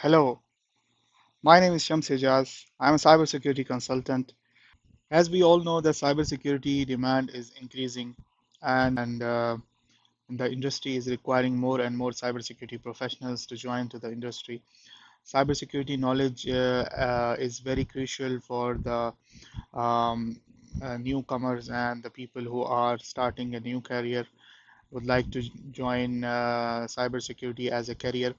Hello, my name is Shams Hijaz. I'm a cybersecurity consultant. As we all know, the cybersecurity demand is increasing, and the industry is requiring more and more cybersecurity professionals to join to the industry. Cybersecurity knowledge is very crucial for the um, newcomers and the people who are starting a new career, would like to join cybersecurity as a career.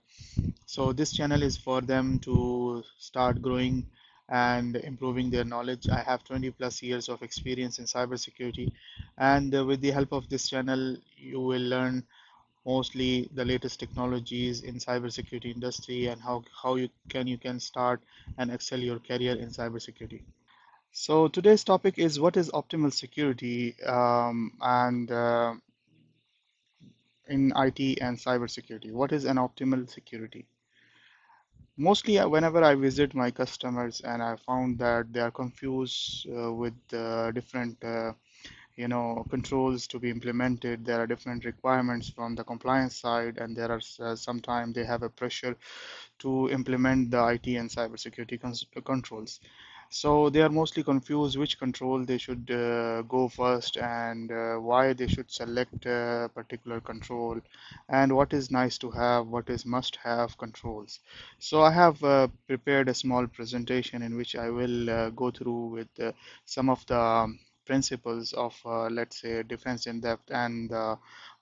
So this channel is for them to start growing and improving their knowledge. I have 20 plus years of experience in cybersecurity, and with the help of this channel, you will learn mostly the latest technologies in cybersecurity industry and how you can start and excel your career in cybersecurity. So today's topic is what is optimal security and in IT and cybersecurity. What is an optimal security? Mostly, whenever I visit my customers and I found that they are confused with different, controls to be implemented. There are different requirements from the compliance side, and there are sometimes they have a pressure to implement the IT and cybersecurity controls. So they are mostly confused which control they should go first and why they should select a particular control and what is nice to have, what is must have controls. So I have prepared a small presentation in which I will go through with some of the principles of, let's say, defense in depth and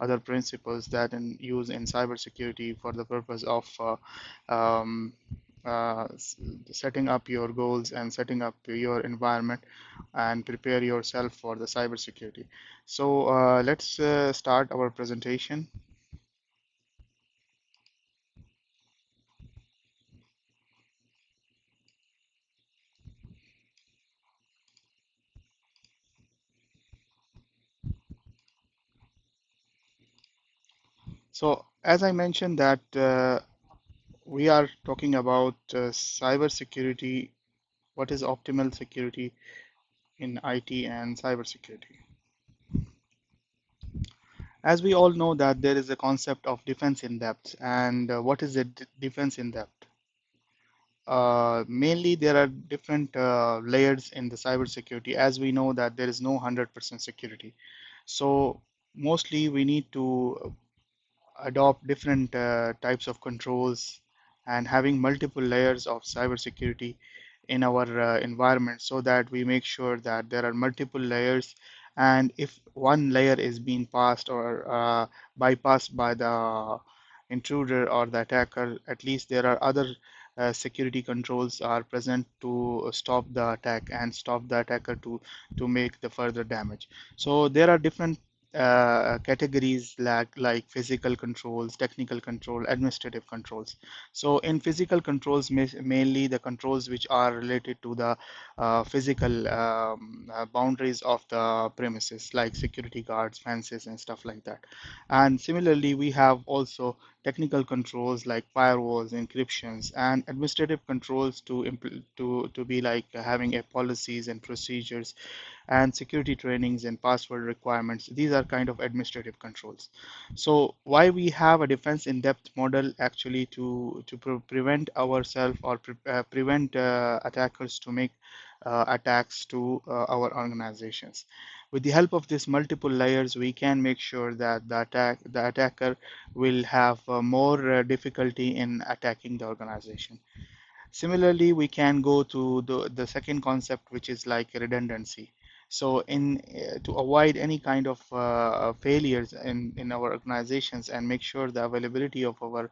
other principles that in use in cybersecurity for the purpose of um, setting up your goals and setting up your environment and prepare yourself for the cybersecurity. So let's start our presentation. So as I mentioned that we are talking about cybersecurity, what is optimal security in IT and cybersecurity. As we all know that there is a concept of defense in depth, and what is a defense in depth? Mainly, there are different layers in the cybersecurity. As we know that there is no 100% security. So mostly we need to adopt different types of controls and having multiple layers of cybersecurity in our environment so that we make sure that there are multiple layers, and if one layer is being passed or bypassed by the intruder or the attacker, at least there are other security controls are present to stop the attack and stop the attacker to make the further damage. So there are different categories like physical controls, technical control, administrative controls. So in physical controls, mainly the controls which are related to the physical boundaries of the premises, like security guards, fences, and stuff like that. And similarly, we have also technical controls like firewalls, encryptions, and administrative controls to be like having a policies and procedures and security trainings and password requirements. These are kind of administrative controls. So why we have a defense in depth model actually to prevent ourselves or prevent attackers to make attacks to our organizations. With the help of these multiple layers, we can make sure that the attacker will have more difficulty in attacking the organization. Similarly, we can go to the second concept, which is like redundancy. So in to avoid any kind of failures in our organizations and make sure the availability of our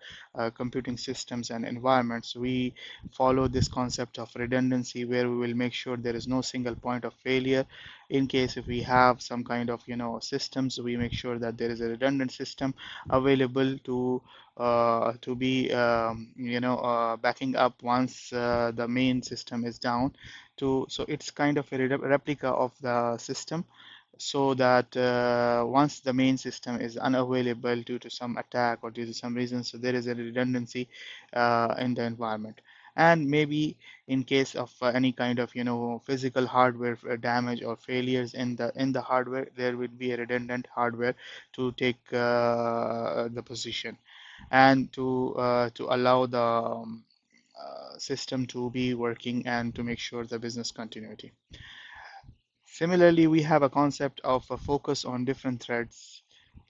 computing systems and environments, we follow this concept of redundancy where we will make sure there is no single point of failure. In case if we have some kind of systems, we make sure that there is a redundant system available to be backing up once the main system is down to so it's kind of a replica of the system so that once the main system is unavailable due to some attack or due to some reason, so there is a redundancy in the environment. And maybe in case of any kind of physical hardware damage or failures in the hardware, there will be a redundant hardware to take the position and to allow the system to be working and to make sure the business continuity. Similarly, we have a concept of a focus on different threads.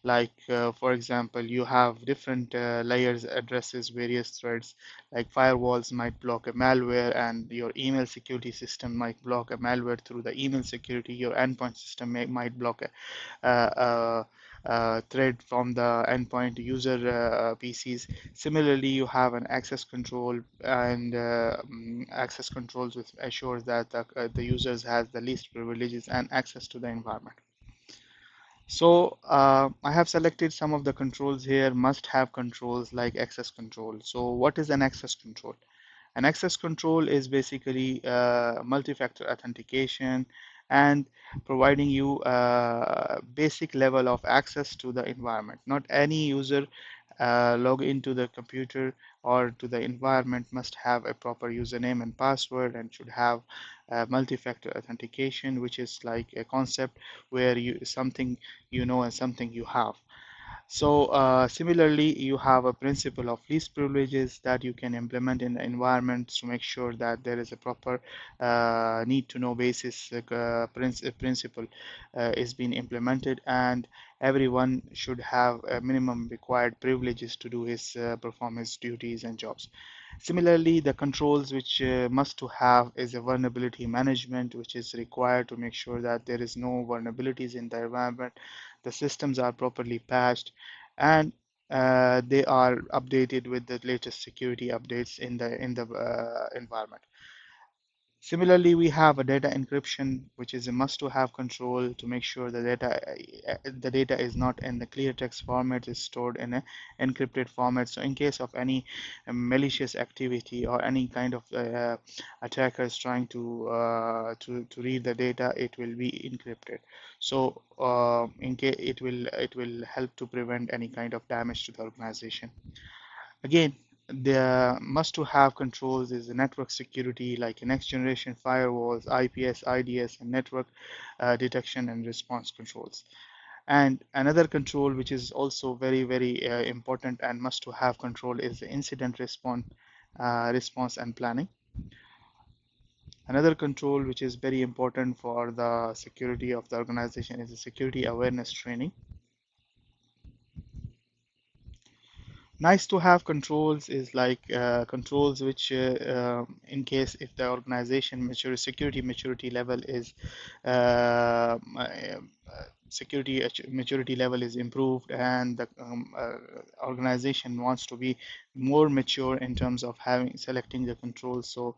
Like, for example, you have different layers addresses various threads. Like firewalls might block a malware, and your email security system might block a malware through the email security. Your endpoint system might block a thread from the endpoint user PCs. Similarly, you have an access control, and access controls which assures that the users has the least privileges and access to the environment. So I have selected some of the controls here, must have controls like access control. So what is an access control? An access control is basically multi-factor authentication and providing you a basic level of access to the environment. Not any user log into the computer or to the environment must have a proper username and password and should have multi-factor authentication, which is like a concept where you something you know and something you have. So similarly, you have a principle of least privileges that you can implement in the environment to make sure that there is a proper need to know basis principle is being implemented, and everyone should have a minimum required privileges to do his perform his duties and jobs. Similarly, the controls which must to have is a vulnerability management, which is required to make sure that there is no vulnerabilities in the environment, the systems are properly patched, and they are updated with the latest security updates in the environment. Similarly, we have a data encryption, which is a must-to-have control to make sure the data is not in the clear text format, is stored in an encrypted format. So in case of any malicious activity or any kind of attackers trying to read the data, it will be encrypted. So in case it will help to prevent any kind of damage to the organization. Again, the must-to-have controls is the network security, like next generation firewalls, IPS, IDS, and network detection and response controls. And another control, which is also very, very important and must-to-have control, is the incident response and planning. Another control, which is very important for the security of the organization, is the security awareness training. Nice to have controls is like controls which in case if the organization security maturity level is security maturity level is improved, and the organization wants to be more mature in terms of having selecting the controls, so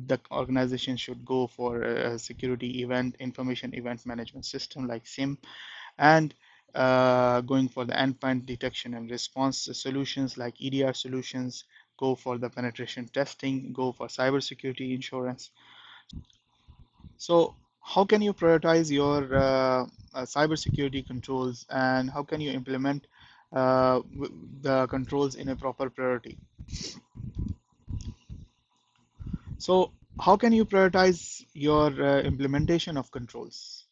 the organization should go for a security event information event management system like SIM, and going for the endpoint detection and response solutions like EDR solutions, go for the penetration testing, go for cybersecurity insurance. So, how can you prioritize your cybersecurity controls, and how can you implement the controls in a proper priority? So, how can you prioritize your implementation of controls?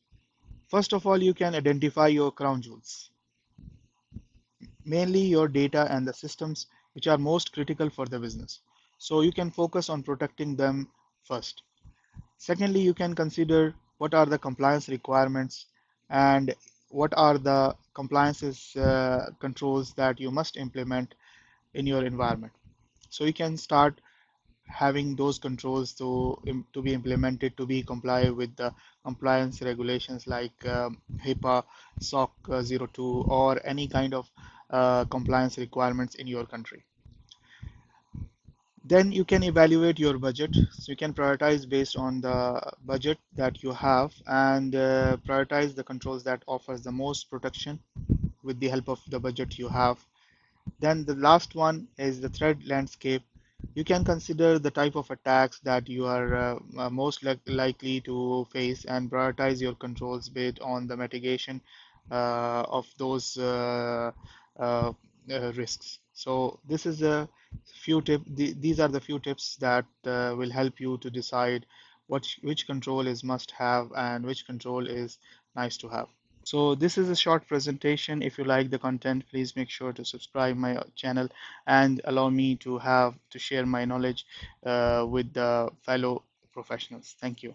First of all, you can identify your crown jewels, mainly your data and the systems which are most critical for the business. So you can focus on protecting them first. Secondly, you can consider what are the compliance requirements and what are the compliances controls that you must implement in your environment. So you can start having those controls to be implemented to be comply with the compliance regulations like HIPAA, SOC 02, or any kind of compliance requirements in your country. Then you can evaluate your budget. So you can prioritize based on the budget that you have and prioritize the controls that offers the most protection with the help of the budget you have. Then the last one is the threat landscape. You can consider the type of attacks that you are most likely to face and prioritize your controls based on the mitigation of those uh, risks. So this is a these are the few tips that will help you to decide which control is must have and which control is nice to have. So this is a short presentation. If you like the content, please make sure to subscribe my channel and allow me to share my knowledge with the fellow professionals. Thank you.